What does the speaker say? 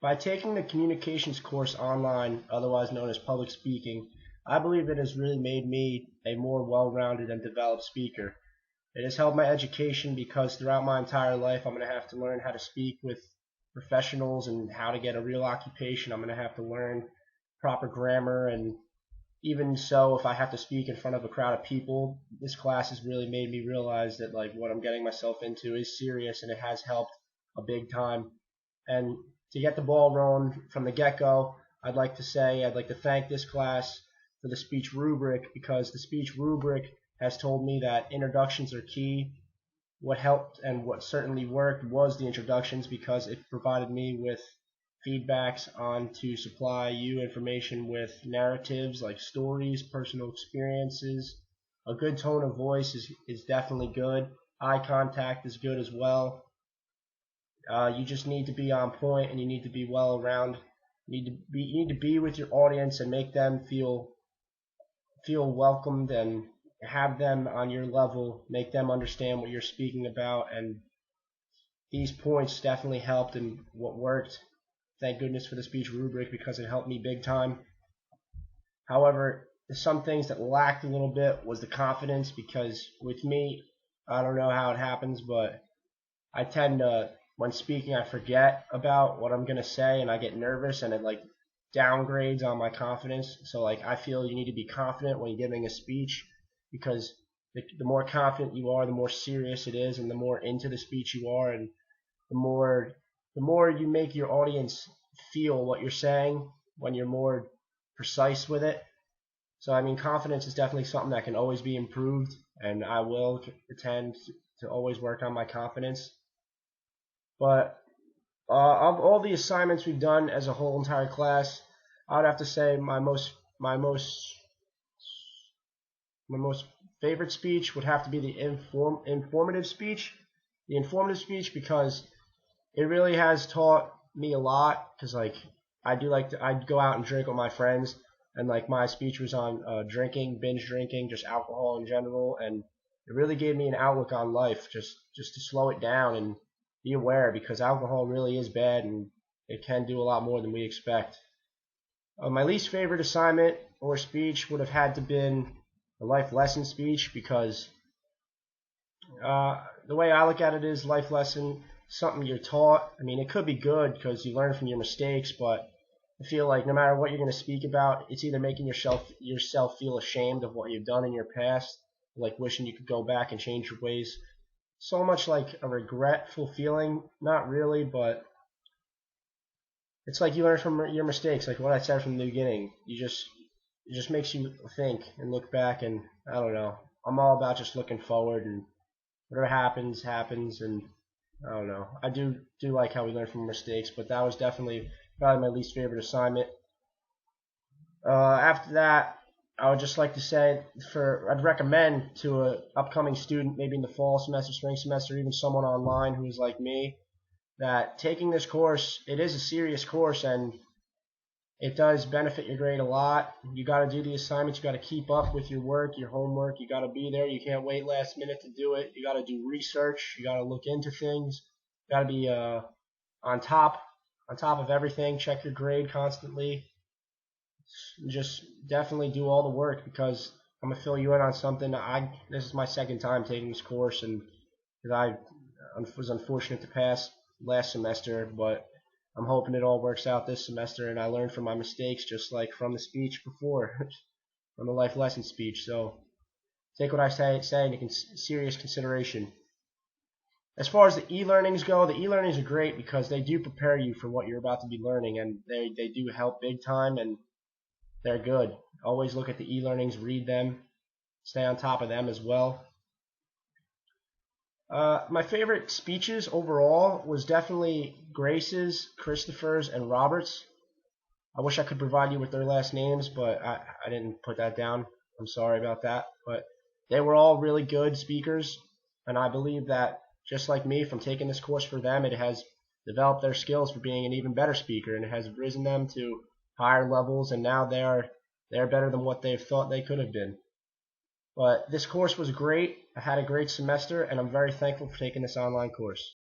By taking the communications course online, otherwise known as public speaking, I believe it has really made me a more well-rounded and developed speaker. It has helped my education because throughout my entire life I'm going to have to learn how to speak with professionals and how to get a real occupation. I'm going to have to learn proper grammar, and even so, if I have to speak in front of a crowd of people, this class has really made me realize that like what I'm getting myself into is serious, and it has helped a big time. And to get the ball rolling from the get-go, I'd like to thank this class for the speech rubric, because the speech rubric has told me that introductions are key. What helped and what certainly worked was the introductions, because it provided me with feedbacks on to supply you information with narratives like stories, personal experiences. A good tone of voice is definitely good. Eye contact is good as well. You just need to be on point, and you need to be well around. You need to be with your audience and make them feel welcomed and have them on your level. Make them understand what you're speaking about, and these points definitely helped and what worked. Thank goodness for the speech rubric, because it helped me big time. However, some things that lacked a little bit was the confidence, because with me, I don't know how it happens, but I tend to, when speaking, I forget about what I'm going to say, and I get nervous, and it like downgrades on my confidence. So like I feel you need to be confident when you're giving a speech, because the more confident you are, the more serious it is, and the more into the speech you are, and the more you make your audience feel what you're saying when you're more precise with it. So I mean, confidence is definitely something that can always be improved, and I will pretend to always work on my confidence. But of all the assignments we've done as a whole entire class, I would have to say my most favorite speech would have to be the informative speech. The informative speech, because it really has taught me a lot. Because like I'd go out and drink with my friends, and like my speech was on drinking, binge drinking, just alcohol in general, and it really gave me an outlook on life, just to slow it down and be aware, because alcohol really is bad, and it can do a lot more than we expect. My least favorite assignment or speech would have had to been a life lesson speech, because the way I look at it is life lesson, something you're taught. I mean, it could be good because you learn from your mistakes, but I feel like no matter what you're going to speak about, it's either making yourself feel ashamed of what you've done in your past, like wishing you could go back and change your ways. So much like a regretful feeling, not really, but it's like you learn from your mistakes, like what I said from the beginning. It just makes you think and look back, and I don't know. I'm all about just looking forward, and whatever happens, happens, and I don't know. I do like how we learn from mistakes, but that was definitely probably my least favorite assignment. After that, I would just like to say I'd recommend to an upcoming student, maybe in the fall semester, spring semester, even someone online who is like me, that taking this course, it is a serious course, and it does benefit your grade a lot. You got to do the assignments. You got to keep up with your work, your homework. You got to be there. You can't wait last minute to do it. You got to do research. You got to look into things. You got to be on top of everything. Check your grade constantly. Just definitely do all the work, because I'm gonna fill you in on something. This is my second time taking this course, and because I was unfortunate to pass last semester, but I'm hoping it all works out this semester, and I learned from my mistakes, just like from the speech before, from the life lesson speech. So take what I say into serious consideration. As far as the e-learnings go, the e-learnings are great because they do prepare you for what you're about to be learning, and they do help big time, and they're good. Always look at the e-learnings, read them, stay on top of them as well. My favorite speeches overall was definitely Grace's, Christopher's, and Robert's. I wish I could provide you with their last names, but I didn't put that down. I'm sorry about that. But they were all really good speakers, and I believe that just like me, from taking this course for them, it has developed their skills for being an even better speaker, and it has risen them to higher levels, and now they're better than what they've thought they could have been. But this course was great. I had a great semester, and I'm very thankful for taking this online course.